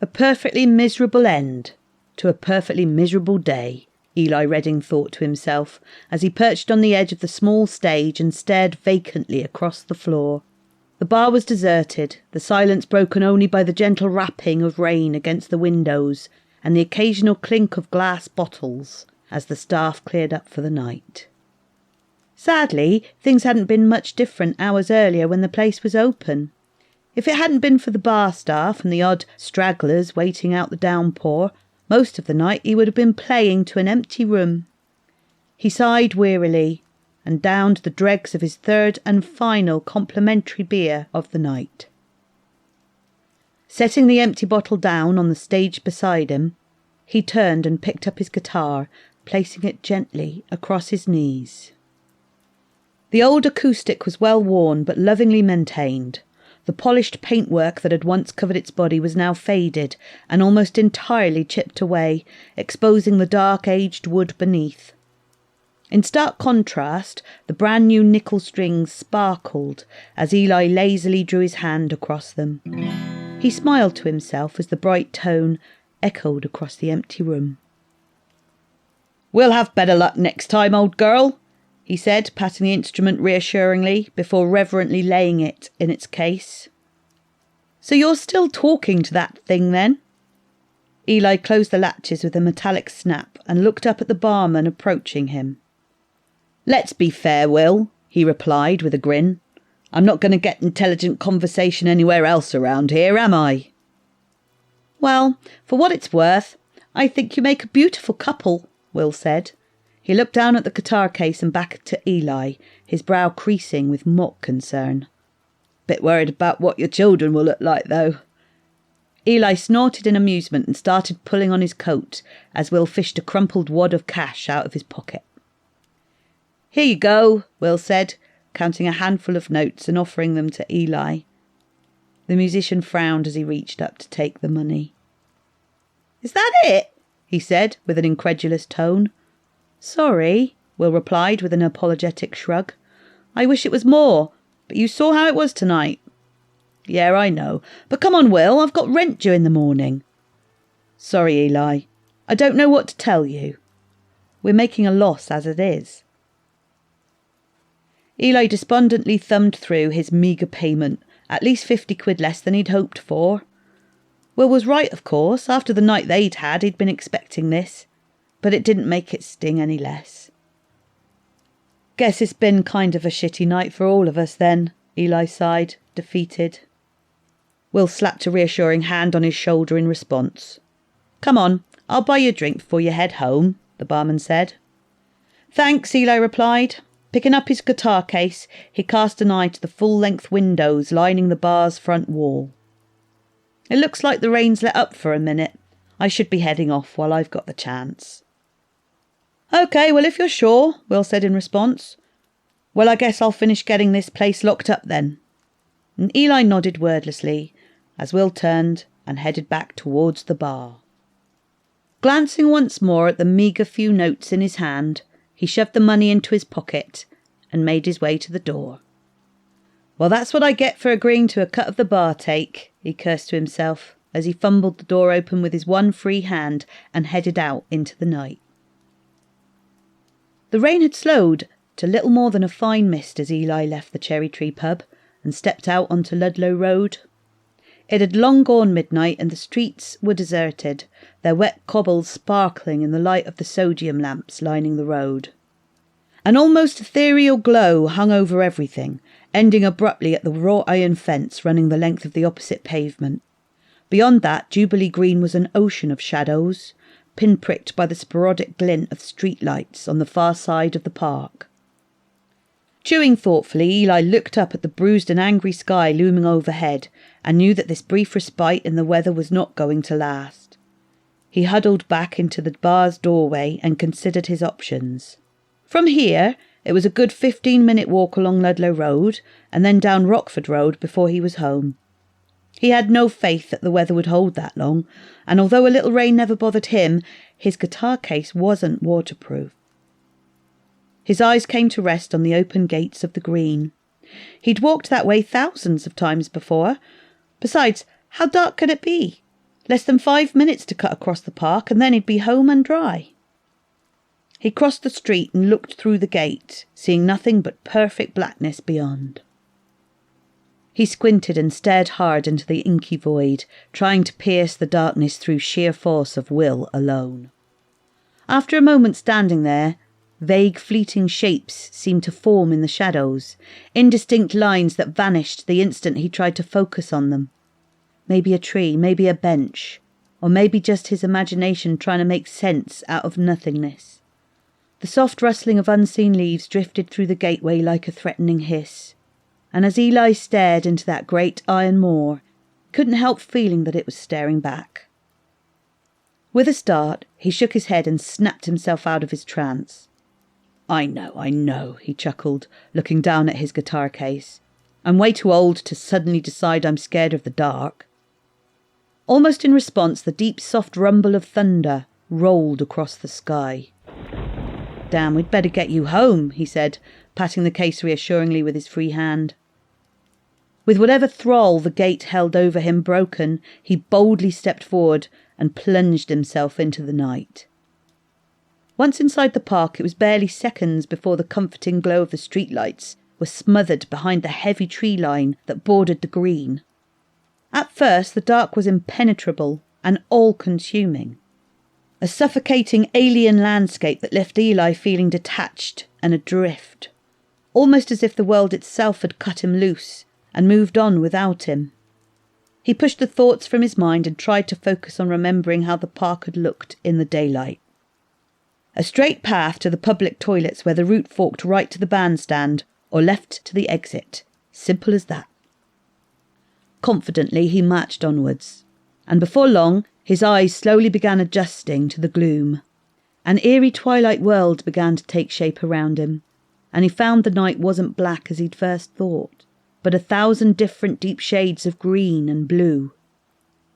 A perfectly miserable end to a perfectly miserable day, Eli Redding thought to himself as he perched on the edge of the small stage and stared vacantly across the floor. The bar was deserted, the silence broken only by the gentle rapping of rain against the windows and the occasional clink of glass bottles as the staff cleared up for the night. Sadly, things hadn't been much different hours earlier when the place was open. If it hadn't been for the bar staff and the odd stragglers waiting out the downpour, most of the night he would have been playing to an empty room. He sighed wearily and downed the dregs of his third and final complimentary beer of the night. Setting the empty bottle down on the stage beside him, he turned and picked up his guitar, placing it gently across his knees. The old acoustic was well worn but lovingly maintained. The polished paintwork that had once covered its body was now faded and almost entirely chipped away, exposing the dark-aged wood beneath. In stark contrast, the brand-new nickel strings sparkled as Eli lazily drew his hand across them. He smiled to himself as the bright tone echoed across the empty room. "We'll have better luck next time, old girl," he said, patting the instrument reassuringly before reverently laying it in its case. "So you're still talking to that thing, then?" Eli closed the latches with a metallic snap and looked up at the barman approaching him. "Let's be fair, Will," he replied with a grin. "I'm not going to get intelligent conversation anywhere else around here, am I?" "Well, for what it's worth, I think you make a beautiful couple," Will said. He looked down at the guitar case and back to Eli, his brow creasing with mock concern. "Bit worried about what your children will look like, though." Eli snorted in amusement and started pulling on his coat as Will fished a crumpled wad of cash out of his pocket. "Here you go," Will said, counting a handful of notes and offering them to Eli. The musician frowned as he reached up to take the money. "Is that it?" he said with an incredulous tone. "Sorry," Will replied with an apologetic shrug. "I wish it was more, but you saw how it was tonight." "Yeah, I know. But come on, Will, I've got rent due in the morning." "Sorry, Eli. I don't know what to tell you. We're making a loss as it is." Eli despondently thumbed through his meagre payment, at least 50 quid less than he'd hoped for. Will was right, of course. After the night they'd had, he'd been expecting this. But it didn't make it sting any less. "Guess it's been kind of a shitty night for all of us then," Eli sighed, defeated. Will slapped a reassuring hand on his shoulder in response. "Come on, I'll buy you a drink before you head home," the barman said. "Thanks," Eli replied. Picking up his guitar case, he cast an eye to the full-length windows lining the bar's front wall. "It looks like the rain's let up for a minute. I should be heading off while I've got the chance." "OK, well, if you're sure," Will said in response. "Well, I guess I'll finish getting this place locked up then." And Eli nodded wordlessly as Will turned and headed back towards the bar. Glancing once more at the meagre few notes in his hand, he shoved the money into his pocket and made his way to the door. "Well, that's what I get for agreeing to a cut of the bar take," he cursed to himself as he fumbled the door open with his one free hand and headed out into the night. The rain had slowed to little more than a fine mist as Eli left the Cherry Tree pub and stepped out onto Ludlow Road. It had long gone midnight and the streets were deserted, their wet cobbles sparkling in the light of the sodium lamps lining the road. An almost ethereal glow hung over everything, ending abruptly at the wrought iron fence running the length of the opposite pavement. Beyond that, Jubilee Green was an ocean of shadows, pinpricked by the sporadic glint of street lights on the far side of the park. Chewing thoughtfully, Eli looked up at the bruised and angry sky looming overhead and knew that this brief respite in the weather was not going to last. He huddled back into the bar's doorway and considered his options. From here, it was a good 15-minute walk along Ludlow Road and then down Rockford Road before he was home. He had no faith that the weather would hold that long, and although a little rain never bothered him, his guitar case wasn't waterproof. His eyes came to rest on the open gates of the Green. He'd walked that way thousands of times before. Besides, how dark could it be? Less than 5 minutes to cut across the park, and then he'd be home and dry. He crossed the street and looked through the gate, seeing nothing but perfect blackness beyond. He squinted and stared hard into the inky void, trying to pierce the darkness through sheer force of will alone. After a moment standing there, vague fleeting shapes seemed to form in the shadows, indistinct lines that vanished the instant he tried to focus on them. Maybe a tree, maybe a bench, or maybe just his imagination trying to make sense out of nothingness. The soft rustling of unseen leaves drifted through the gateway like a threatening hiss, and as Eli stared into that great iron moor, he couldn't help feeling that it was staring back. With a start, he shook his head and snapped himself out of his trance. I know, he chuckled, looking down at his guitar case. I'm way too old to suddenly decide I'm scared of the dark. Almost in response, the deep, soft rumble of thunder rolled across the sky. Damn, we'd better get you home, he said, patting the case reassuringly with his free hand. With whatever thrall the gate held over him broken, he boldly stepped forward and plunged himself into the night. Once inside the park, it was barely seconds before the comforting glow of the streetlights was smothered behind the heavy tree line that bordered the green. At first, the dark was impenetrable and all-consuming. A suffocating alien landscape that left Eli feeling detached and adrift, almost as if the world itself had cut him loose and moved on without him. He pushed the thoughts from his mind and tried to focus on remembering how the park had looked in the daylight. A straight path to the public toilets where the route forked right to the bandstand or left to the exit. Simple as that. Confidently he marched onwards, and before long his eyes slowly began adjusting to the gloom. An eerie twilight world began to take shape around him, and he found the night wasn't black as he'd first thought, but 1,000 different deep shades of green and blue.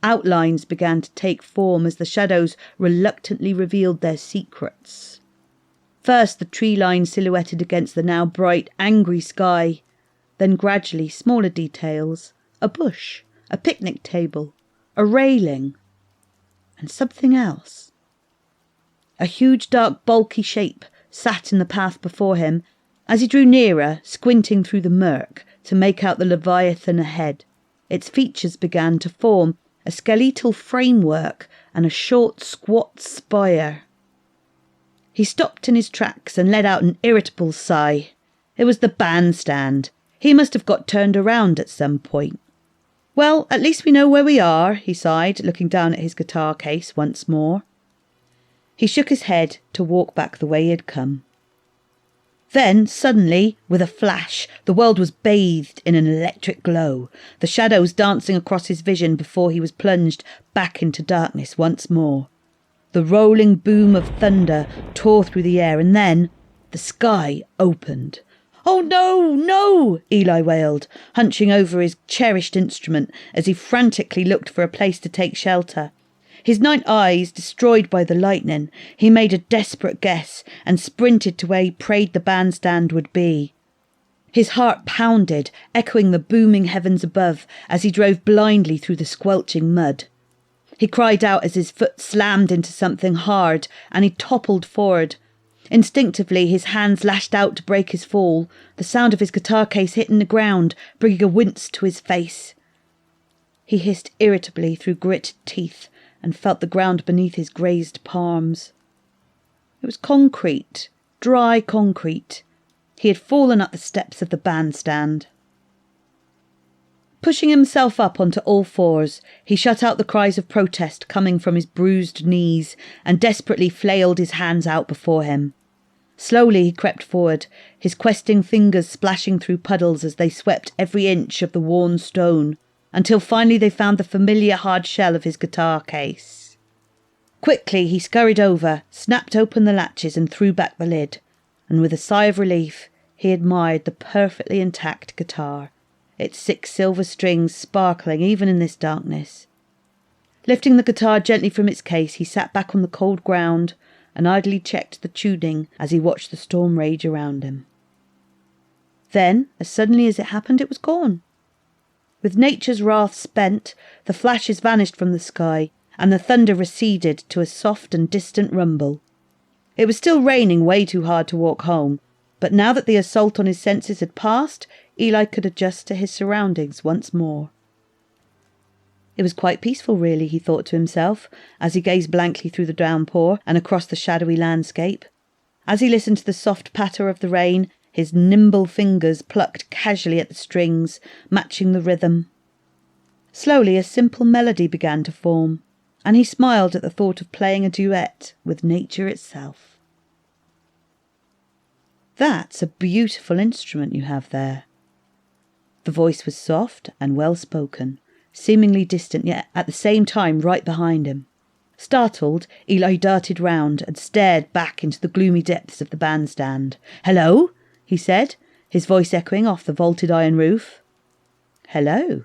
Outlines began to take form as the shadows reluctantly revealed their secrets. First the tree line silhouetted against the now bright, angry sky, then gradually smaller details, a bush, a picnic table, a railing, and something else. A huge, dark, bulky shape sat in the path before him. As he drew nearer, squinting through the murk to make out the leviathan ahead, its features began to form a skeletal framework and a short, squat spire. He stopped in his tracks and let out an irritable sigh. It was the bandstand. He must have got turned around at some point. Well, at least we know where we are, he sighed, looking down at his guitar case once more. He shook his head to walk back the way he had come. Then, suddenly, with a flash, the world was bathed in an electric glow, the shadows dancing across his vision before he was plunged back into darkness once more. The rolling boom of thunder tore through the air, and then the sky opened. "Oh, no, no!" Eli wailed, hunching over his cherished instrument as he frantically looked for a place to take shelter. His night eyes destroyed by the lightning, he made a desperate guess and sprinted to where he prayed the bandstand would be. His heart pounded, echoing the booming heavens above as he drove blindly through the squelching mud. He cried out as his foot slammed into something hard and he toppled forward. Instinctively, his hands lashed out to break his fall, the sound of his guitar case hitting the ground, bringing a wince to his face. He hissed irritably through gritted teeth and felt the ground beneath his grazed palms. It was concrete, dry concrete. He had fallen up the steps of the bandstand. Pushing himself up onto all fours, he shut out the cries of protest coming from his bruised knees and desperately flailed his hands out before him. Slowly he crept forward, his questing fingers splashing through puddles as they swept every inch of the worn stone, until finally they found the familiar hard shell of his guitar case. Quickly he scurried over, snapped open the latches and threw back the lid, and with a sigh of relief he admired the perfectly intact guitar, its 6 silver strings sparkling even in this darkness. Lifting the guitar gently from its case, he sat back on the cold ground and idly checked the tuning as he watched the storm rage around him. Then, as suddenly as it happened, it was gone. With nature's wrath spent, the flashes vanished from the sky, and the thunder receded to a soft and distant rumble. It was still raining way too hard to walk home, but now that the assault on his senses had passed, Eli could adjust to his surroundings once more. It was quite peaceful, really, he thought to himself, as he gazed blankly through the downpour and across the shadowy landscape. As he listened to the soft patter of the rain, his nimble fingers plucked casually at the strings, matching the rhythm. Slowly a simple melody began to form, and he smiled at the thought of playing a duet with nature itself. "That's a beautiful instrument you have there." The voice was soft and well-spoken, seemingly distant, yet at the same time right behind him. Startled, Eli darted round and stared back into the gloomy depths of the bandstand. "Hello?" he said, his voice echoing off the vaulted iron roof. "Hello,"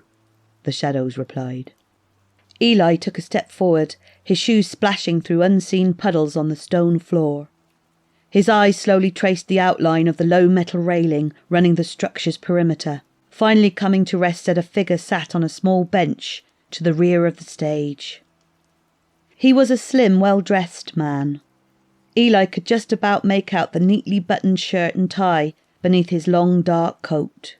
the shadows replied. Eli took a step forward, his shoes splashing through unseen puddles on the stone floor. His eyes slowly traced the outline of the low metal railing running the structure's perimeter, finally coming to rest at a figure sat on a small bench to the rear of the stage. He was a slim, well-dressed man. Eli could just about make out the neatly buttoned shirt and tie beneath his long dark coat.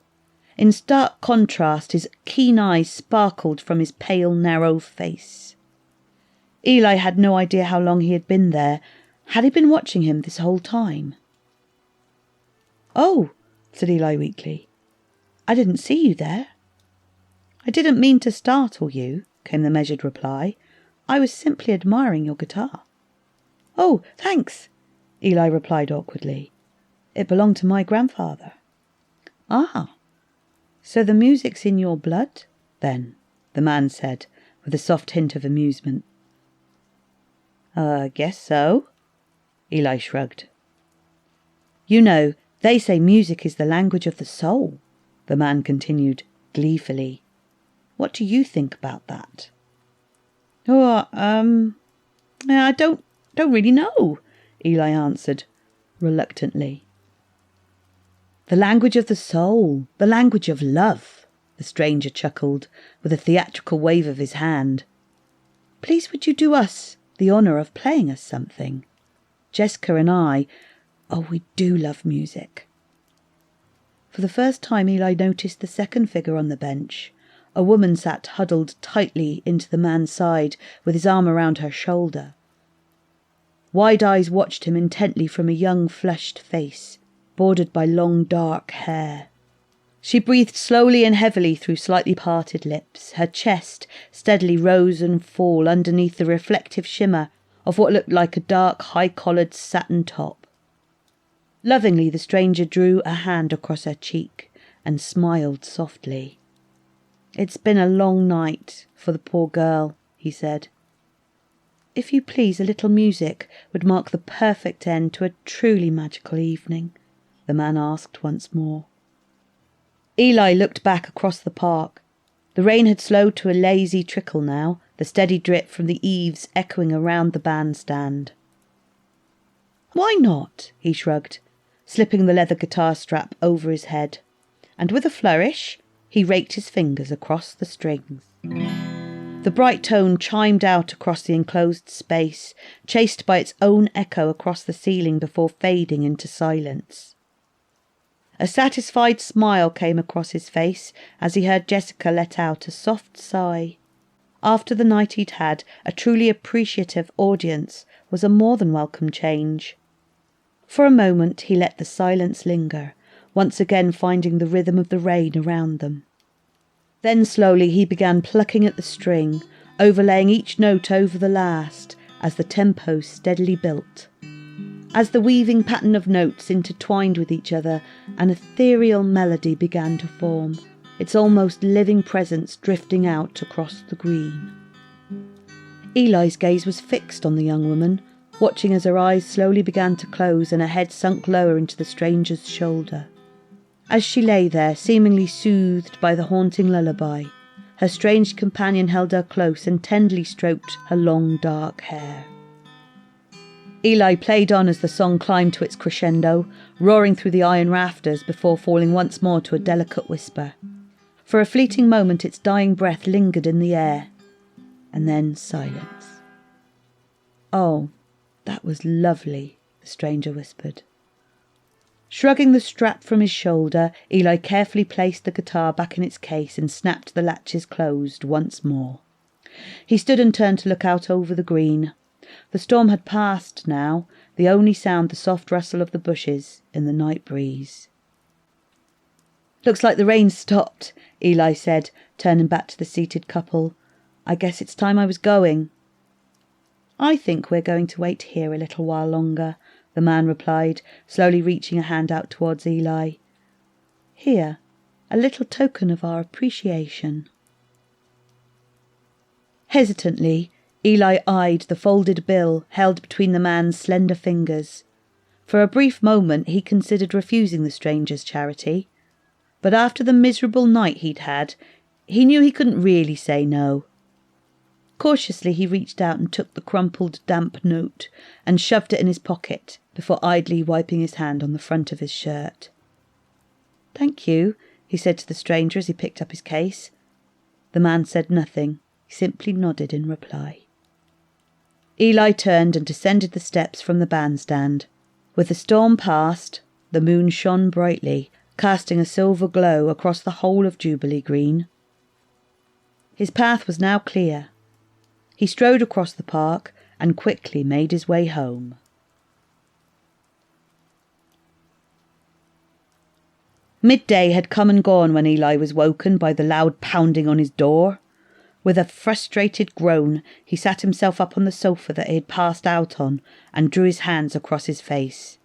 In stark contrast, his keen eyes sparkled from his pale, narrow face. Eli had no idea how long he had been there. Had he been watching him this whole time? "Oh," said Eli weakly. "I didn't see you there." "I didn't mean to startle you," came the measured reply. "I was simply admiring your guitar." "Oh, thanks," Eli replied awkwardly. "It belonged to my grandfather." "Ah, so the music's in your blood, then," the man said, with a soft hint of amusement. "I guess so," Eli shrugged. "You know, they say music is the language of the soul," the man continued gleefully. "What do you think about that?" "Oh, I don't really know," Eli answered, reluctantly. "The language of the soul, the language of love," the stranger chuckled, with a theatrical wave of his hand. "Please would you do us the honour of playing us something? Jessica and I, we do love music." For the first time Eli noticed the second figure on the bench. A woman sat huddled tightly into the man's side, with his arm around her shoulder. Wide eyes watched him intently from a young, flushed face, bordered by long, dark hair. She breathed slowly and heavily through slightly parted lips. Her chest steadily rose and fall underneath the reflective shimmer of what looked like a dark, high-collared satin top. Lovingly, the stranger drew a hand across her cheek and smiled softly. "It's been a long night for the poor girl," he said. "If you please, a little music would mark the perfect end to a truly magical evening," the man asked once more. Eli looked back across the park. The rain had slowed to a lazy trickle now, the steady drip from the eaves echoing around the bandstand. "Why not?" he shrugged, slipping the leather guitar strap over his head, and with a flourish he raked his fingers across the strings. The bright tone chimed out across the enclosed space, chased by its own echo across the ceiling before fading into silence. A satisfied smile came across his face as he heard Jessica let out a soft sigh. After the night he'd had, a truly appreciative audience was a more than welcome change. For a moment he let the silence linger, once again finding the rhythm of the rain around them. Then slowly he began plucking at the string, overlaying each note over the last, as the tempo steadily built. As the weaving pattern of notes intertwined with each other, an ethereal melody began to form, its almost living presence drifting out across the green. Eli's gaze was fixed on the young woman, watching as her eyes slowly began to close and her head sunk lower into the stranger's shoulder. As she lay there, seemingly soothed by the haunting lullaby, her strange companion held her close and tenderly stroked her long dark hair. Eli played on as the song climbed to its crescendo, roaring through the iron rafters before falling once more to a delicate whisper. For a fleeting moment its dying breath lingered in the air, and then silence. "Oh, that was lovely," the stranger whispered. Shrugging the strap from his shoulder, Eli carefully placed the guitar back in its case and snapped the latches closed once more. He stood and turned to look out over the green. The storm had passed now, the only sound the soft rustle of the bushes in the night breeze. "Looks like the rain's stopped," Eli said, turning back to the seated couple. "I guess it's time I was going." "I think we're going to wait here a little while longer," the man replied, slowly reaching a hand out towards Eli. "Here, a little token of our appreciation." Hesitantly, Eli eyed the folded bill held between the man's slender fingers. For a brief moment he considered refusing the stranger's charity, but after the miserable night he'd had, he knew he couldn't really say no. Cautiously he reached out and took the crumpled, damp note and shoved it in his pocket before idly wiping his hand on the front of his shirt. "Thank you," he said to the stranger as he picked up his case. The man said nothing. He simply nodded in reply. Eli turned and descended the steps from the bandstand. With the storm past, the moon shone brightly, casting a silver glow across the whole of Jubilee Green. His path was now clear. He strode across the park and quickly made his way home. Midday had come and gone when Eli was woken by the loud pounding on his door. With a frustrated groan, he sat himself up on the sofa that he had passed out on and drew his hands across his face.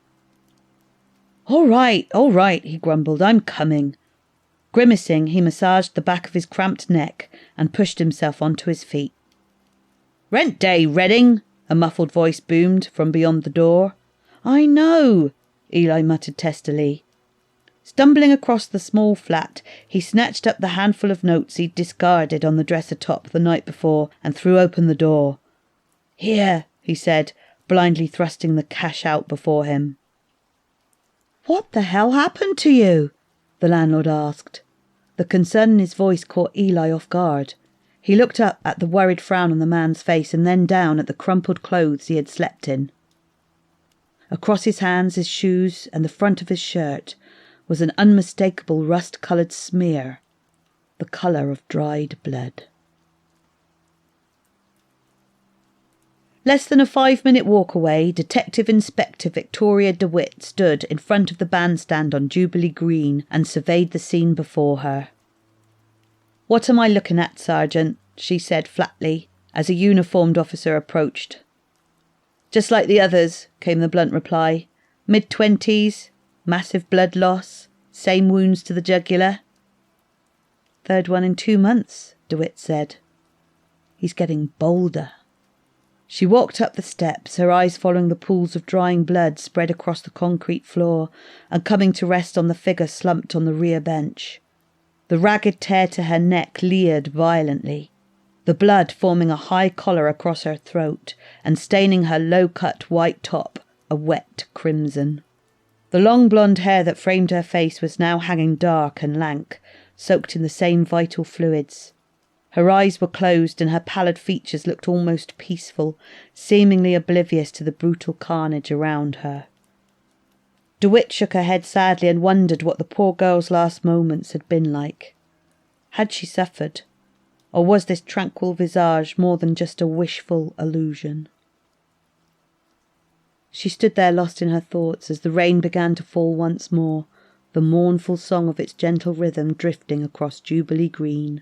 All right, he grumbled, "I'm coming." Grimacing, he massaged the back of his cramped neck and pushed himself onto his feet. "Rent day, Redding," a muffled voice boomed from beyond the door. "I know," Eli muttered testily. Stumbling across the small flat, he snatched up the handful of notes he'd discarded on the dresser top the night before and threw open the door. "Here," he said, blindly thrusting the cash out before him. "What the hell happened to you?" the landlord asked. The concern in his voice caught Eli off guard. He looked up at the worried frown on the man's face and then down at the crumpled clothes he had slept in. Across his hands, his shoes, and the front of his shirt was an unmistakable rust-coloured smear, the colour of dried blood. Less than a 5-minute walk away, Detective Inspector Victoria DeWitt stood in front of the bandstand on Jubilee Green and surveyed the scene before her. "What am I looking at, Sergeant?" she said flatly, as a uniformed officer approached. "Just like the others," came the blunt reply. "Mid-20s, massive blood loss, same wounds to the jugular." "Third one in 2 months," DeWitt said. "He's getting bolder." She walked up the steps, her eyes following the pools of drying blood spread across the concrete floor and coming to rest on the figure slumped on the rear bench. The ragged tear to her neck leered violently, the blood forming a high collar across her throat and staining her low-cut white top a wet crimson. The long blonde hair that framed her face was now hanging dark and lank, soaked in the same vital fluids. Her eyes were closed and her pallid features looked almost peaceful, seemingly oblivious to the brutal carnage around her. DeWitt shook her head sadly and wondered what the poor girl's last moments had been like. Had she suffered, or was this tranquil visage more than just a wishful illusion? She stood there lost in her thoughts as the rain began to fall once more, the mournful song of its gentle rhythm drifting across Jubilee Green.